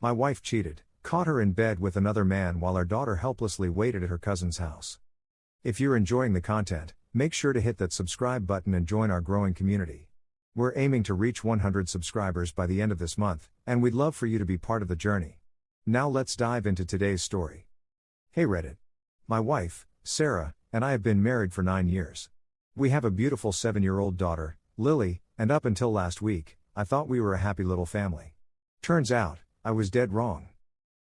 My wife cheated, caught her in bed with another man while our daughter helplessly waited at her cousin's house. If you're enjoying the content, make sure to hit that subscribe button and join our growing community. We're aiming to reach 100 subscribers by the end of this month, and we'd love for you to be part of the journey. Now let's dive into today's story. Hey Reddit. My wife, Sarah, and I have been married for 9 years. We have a beautiful 7-year-old daughter, Lily, and up until last week, I thought we were a happy little family. Turns out, I was dead wrong.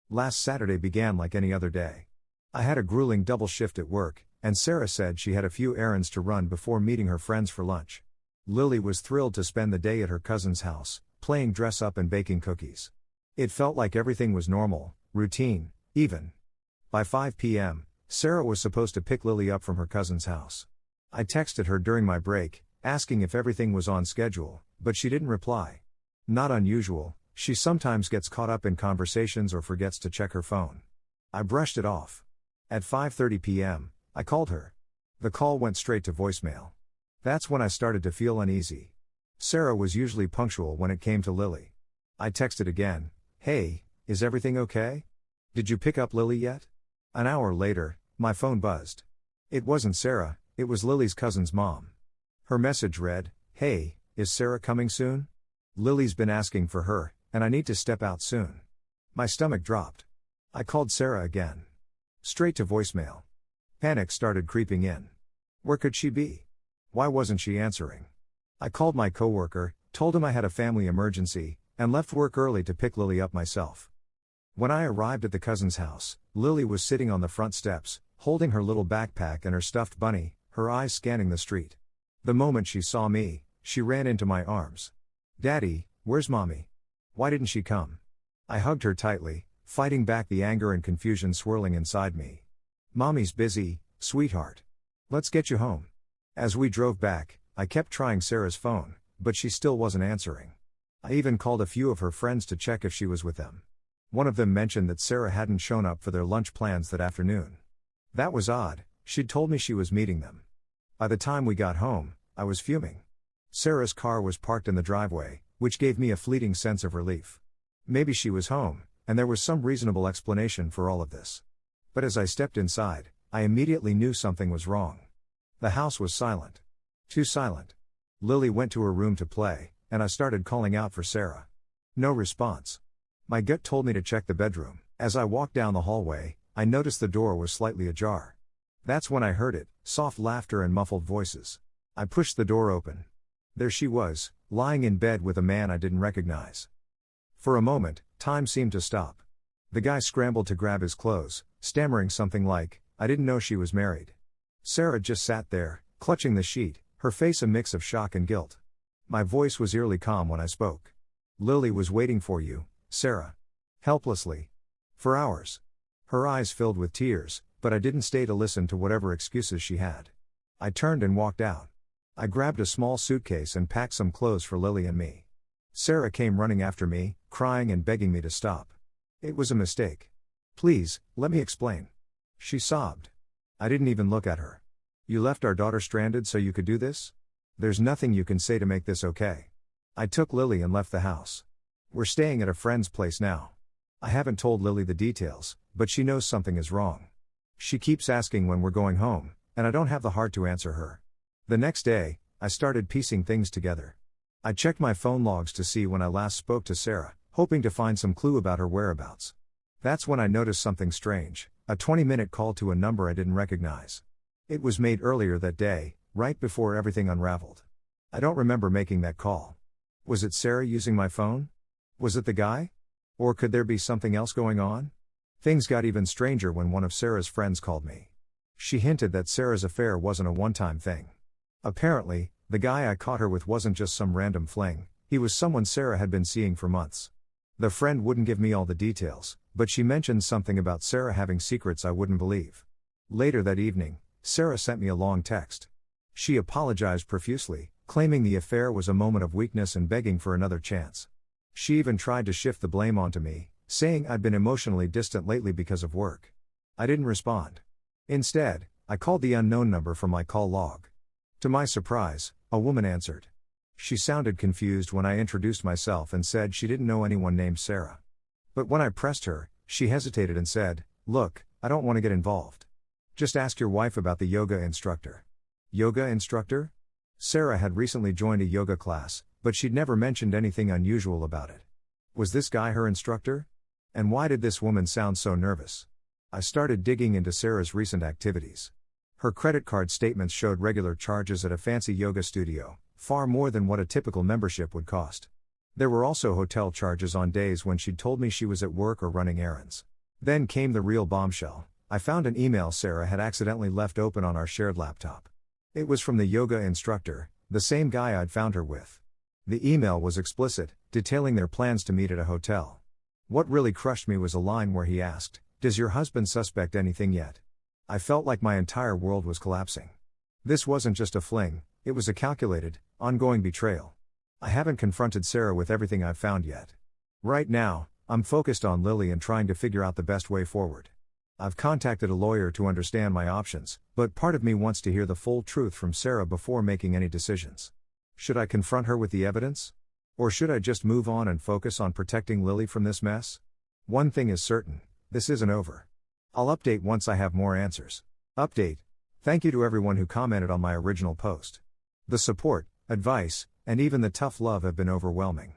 Last Saturday began like any other day. I had a grueling double shift at work, and Sarah said she had a few errands to run before meeting her friends for lunch. Lily was thrilled to spend the day at her cousin's house, playing dress up and baking cookies. It felt like everything was normal, routine, even. By 5 p.m., Sarah was supposed to pick Lily up from her cousin's house. I texted her during my break, asking if everything was on schedule, but she didn't reply. Not unusual, she sometimes gets caught up in conversations or forgets to check her phone. I brushed it off. At 5:30 p.m., I called her. The call went straight to voicemail. That's when I started to feel uneasy. Sarah was usually punctual when it came to Lily. I texted again, "Hey, is everything okay? Did you pick up Lily yet?" An hour later, my phone buzzed. It wasn't Sarah, it was Lily's cousin's mom. Her message read, "Hey, is Sarah coming soon? Lily's been asking for her, and I need to step out soon." My stomach dropped. I called Sarah again. Straight to voicemail. Panic started creeping in. Where could she be? Why wasn't she answering? I called my coworker, told him I had a family emergency, and left work early to pick Lily up myself. When I arrived at the cousin's house, Lily was sitting on the front steps, holding her little backpack and her stuffed bunny, her eyes scanning the street. The moment she saw me, she ran into my arms. "Daddy, where's Mommy? Why didn't she come?" I hugged her tightly, fighting back the anger and confusion swirling inside me. "Mommy's busy, sweetheart. Let's get you home." As we drove back, I kept trying Sarah's phone, but she still wasn't answering. I even called a few of her friends to check if she was with them. One of them mentioned that Sarah hadn't shown up for their lunch plans that afternoon. That was odd, she'd told me she was meeting them. By the time we got home, I was fuming. Sarah's car was parked in the driveway, which gave me a fleeting sense of relief. Maybe she was home, and there was some reasonable explanation for all of this. But as I stepped inside, I immediately knew something was wrong. The house was silent. Too silent. Lily went to her room to play, and I started calling out for Sarah. No response. My gut told me to check the bedroom. As I walked down the hallway, I noticed the door was slightly ajar. That's when I heard it, soft laughter and muffled voices. I pushed the door open. There she was, lying in bed with a man I didn't recognize. For a moment, time seemed to stop. The guy scrambled to grab his clothes, stammering something like, "I didn't know she was married." Sarah just sat there, clutching the sheet, her face a mix of shock and guilt. My voice was eerily calm when I spoke. "Lily was waiting for you, Sarah." Helplessly. For hours. Her eyes filled with tears, but I didn't stay to listen to whatever excuses she had. I turned and walked out. I grabbed a small suitcase and packed some clothes for Lily and me. Sarah came running after me, crying and begging me to stop. It was a mistake. "Please, let me explain." She sobbed. I didn't even look at her. "You left our daughter stranded so you could do this? There's nothing you can say to make this okay." I took Lily and left the house. We're staying at a friend's place now. I haven't told Lily the details, but she knows something is wrong. She keeps asking when we're going home, and I don't have the heart to answer her. The next day, I started piecing things together. I checked my phone logs to see when I last spoke to Sarah, hoping to find some clue about her whereabouts. That's when I noticed something strange, a 20-minute call to a number I didn't recognize. It was made earlier that day, right before everything unraveled. I don't remember making that call. Was it Sarah using my phone? Was it the guy? Or could there be something else going on? Things got even stranger when one of Sarah's friends called me. She hinted that Sarah's affair wasn't a one-time thing. Apparently, the guy I caught her with wasn't just some random fling, he was someone Sarah had been seeing for months. The friend wouldn't give me all the details, but she mentioned something about Sarah having secrets I wouldn't believe. Later that evening, Sarah sent me a long text. She apologized profusely, claiming the affair was a moment of weakness and begging for another chance. She even tried to shift the blame onto me, saying I'd been emotionally distant lately because of work. I didn't respond. Instead, I called the unknown number from my call log. To my surprise, a woman answered. She sounded confused when I introduced myself and said she didn't know anyone named Sarah. But when I pressed her, she hesitated and said, "Look, I don't want to get involved. Just ask your wife about the yoga instructor." Yoga instructor? Sarah had recently joined a yoga class, but she'd never mentioned anything unusual about it. Was this guy her instructor? And why did this woman sound so nervous? I started digging into Sarah's recent activities. Her credit card statements showed regular charges at a fancy yoga studio, far more than what a typical membership would cost. There were also hotel charges on days when she'd told me she was at work or running errands. Then came the real bombshell. I found an email Sarah had accidentally left open on our shared laptop. It was from the yoga instructor, the same guy I'd found her with. The email was explicit, detailing their plans to meet at a hotel. What really crushed me was a line where he asked, "Does your husband suspect anything yet?" I felt like my entire world was collapsing. This wasn't just a fling, it was a calculated, ongoing betrayal. I haven't confronted Sarah with everything I've found yet. Right now, I'm focused on Lily and trying to figure out the best way forward. I've contacted a lawyer to understand my options, but part of me wants to hear the full truth from Sarah before making any decisions. Should I confront her with the evidence? Or should I just move on and focus on protecting Lily from this mess? One thing is certain, this isn't over. I'll update once I have more answers. Update. Thank you to everyone who commented on my original post. The support, advice, and even the tough love have been overwhelming.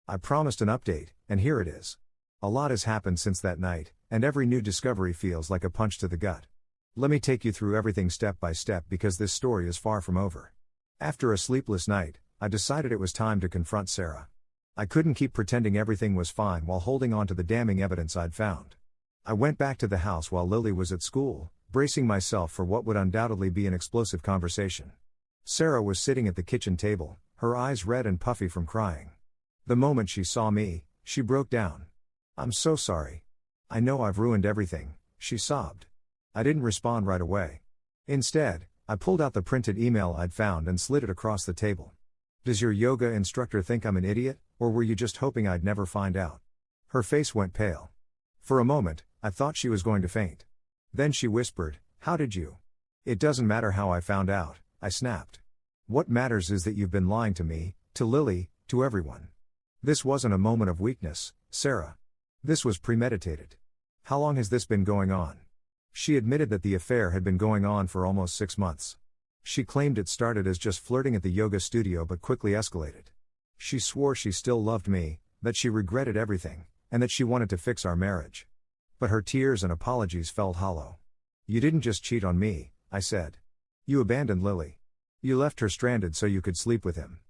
I promised an update, and here it is. A lot has happened since that night, and every new discovery feels like a punch to the gut. Let me take you through everything step by step because this story is far from over. After a sleepless night, I decided it was time to confront Sarah. I couldn't keep pretending everything was fine while holding on to the damning evidence I'd found. I went back to the house while Lily was at school, bracing myself for what would undoubtedly be an explosive conversation. Sarah was sitting at the kitchen table, her eyes red and puffy from crying. The moment she saw me, she broke down. "I'm so sorry. I know I've ruined everything," she sobbed. I didn't respond right away. Instead, I pulled out the printed email I'd found and slid it across the table. "Does your yoga instructor think I'm an idiot, or were you just hoping I'd never find out?" Her face went pale. For a moment, I thought she was going to faint. Then she whispered, "How did you?" "It doesn't matter how I found out," I snapped. "What matters is that you've been lying to me, to Lily, to everyone." This wasn't a moment of weakness, Sarah. This was premeditated. "How long has this been going on?" She admitted that the affair had been going on for almost 6 months. She claimed it started as just flirting at the yoga studio but quickly escalated. She swore she still loved me, that she regretted everything, and that she wanted to fix our marriage. But her tears and apologies felt hollow. "You didn't just cheat on me," I said. "You abandoned Lily. You left her stranded so you could sleep with him.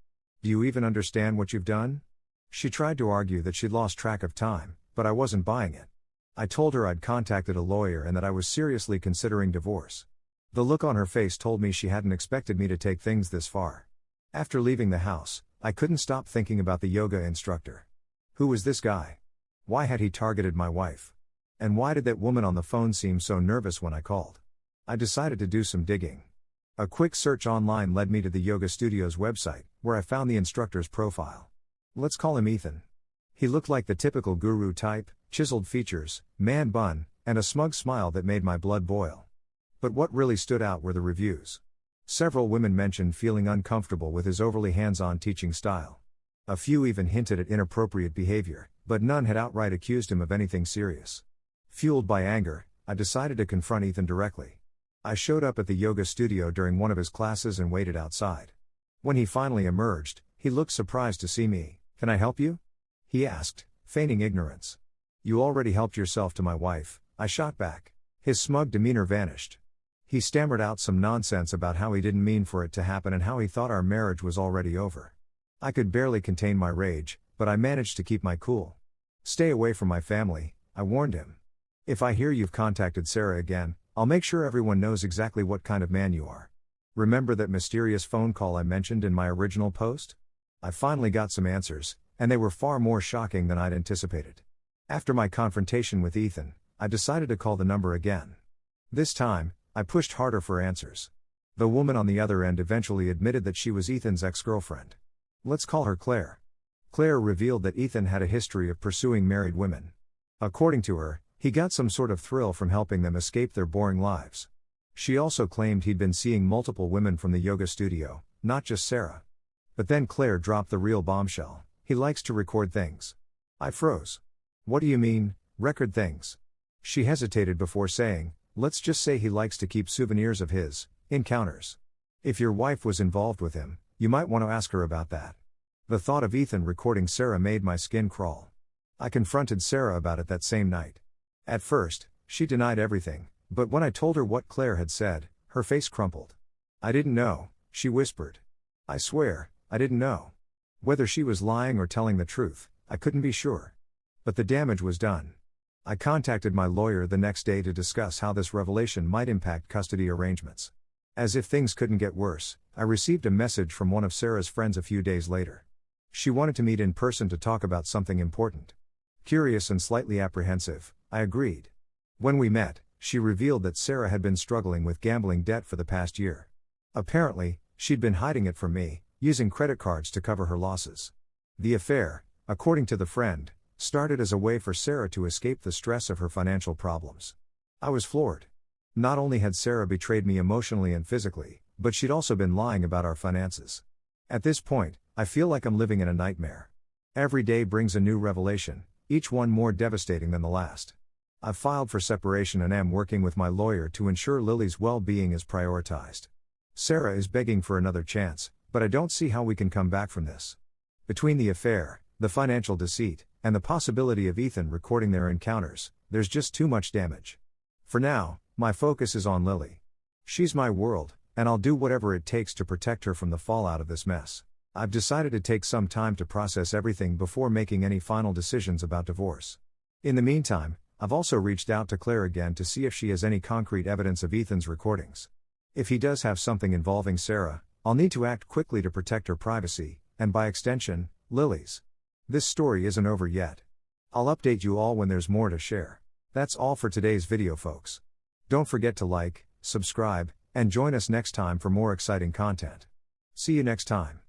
Do you even understand what you've done?" She tried to argue that she'd lost track of time, but I wasn't buying it. I told her I'd contacted a lawyer and that I was seriously considering divorce. The look on her face told me she hadn't expected me to take things this far. After leaving the house, I couldn't stop thinking about the yoga instructor. Who was this guy? Why had he targeted my wife? And why did that woman on the phone seem so nervous when I called? I decided to do some digging. A quick search online led me to the yoga studio's website, where I found the instructor's profile. Let's call him Ethan. He looked like the typical guru type, chiseled features, man bun, and a smug smile that made my blood boil. But what really stood out were the reviews. Several women mentioned feeling uncomfortable with his overly hands-on teaching style. A few even hinted at inappropriate behavior, but none had outright accused him of anything serious. Fueled by anger, I decided to confront Ethan directly. I showed up at the yoga studio during one of his classes and waited outside. When he finally emerged, he looked surprised to see me. "Can I help you?" he asked, feigning ignorance. "You already helped yourself to my wife," I shot back. His smug demeanor vanished. He stammered out some nonsense about how he didn't mean for it to happen and how he thought our marriage was already over. I could barely contain my rage, but I managed to keep my cool. "Stay away from my family," I warned him. "If I hear you've contacted Sarah again, I'll make sure everyone knows exactly what kind of man you are." Remember that mysterious phone call I mentioned in my original post? I finally got some answers, and they were far more shocking than I'd anticipated. After my confrontation with Ethan, I decided to call the number again. This time, I pushed harder for answers. The woman on the other end eventually admitted that she was Ethan's ex-girlfriend. Let's call her Claire. Claire revealed that Ethan had a history of pursuing married women. According to her, he got some sort of thrill from helping them escape their boring lives. She also claimed he'd been seeing multiple women from the yoga studio, not just Sarah. But then Claire dropped the real bombshell: he likes to record things. I froze. What do you mean, record things? She hesitated before saying, let's just say he likes to keep souvenirs of his encounters. If your wife was involved with him, you might want to ask her about that. The thought of Ethan recording Sarah made my skin crawl. I confronted Sarah about it that same night. At first, she denied everything, but when I told her what Claire had said, her face crumpled. I didn't know, she whispered. I swear, I didn't know. Whether she was lying or telling the truth, I couldn't be sure. But the damage was done. I contacted my lawyer the next day to discuss how this revelation might impact custody arrangements. As if things couldn't get worse, I received a message from one of Sarah's friends a few days later. She wanted to meet in person to talk about something important. Curious and slightly apprehensive, I agreed. When we met, she revealed that Sarah had been struggling with gambling debt for the past year. Apparently, she'd been hiding it from me, using credit cards to cover her losses. The affair, according to the friend, started as a way for Sarah to escape the stress of her financial problems. I was floored. Not only had Sarah betrayed me emotionally and physically, but she'd also been lying about our finances. At this point, I feel like I'm living in a nightmare. Every day brings a new revelation, each one more devastating than the last. I've filed for separation and am working with my lawyer to ensure Lily's well-being is prioritized. Sarah is begging for another chance, but I don't see how we can come back from this. Between the affair, the financial deceit, and the possibility of Ethan recording their encounters, there's just too much damage. For now, my focus is on Lily. She's my world, and I'll do whatever it takes to protect her from the fallout of this mess. I've decided to take some time to process everything before making any final decisions about divorce. In the meantime, I've also reached out to Claire again to see if she has any concrete evidence of Ethan's recordings. If he does have something involving Sarah, I'll need to act quickly to protect her privacy, and by extension, Lily's. This story isn't over yet. I'll update you all when there's more to share. That's all for today's video, folks. Don't forget to like, subscribe, and join us next time for more exciting content. See you next time.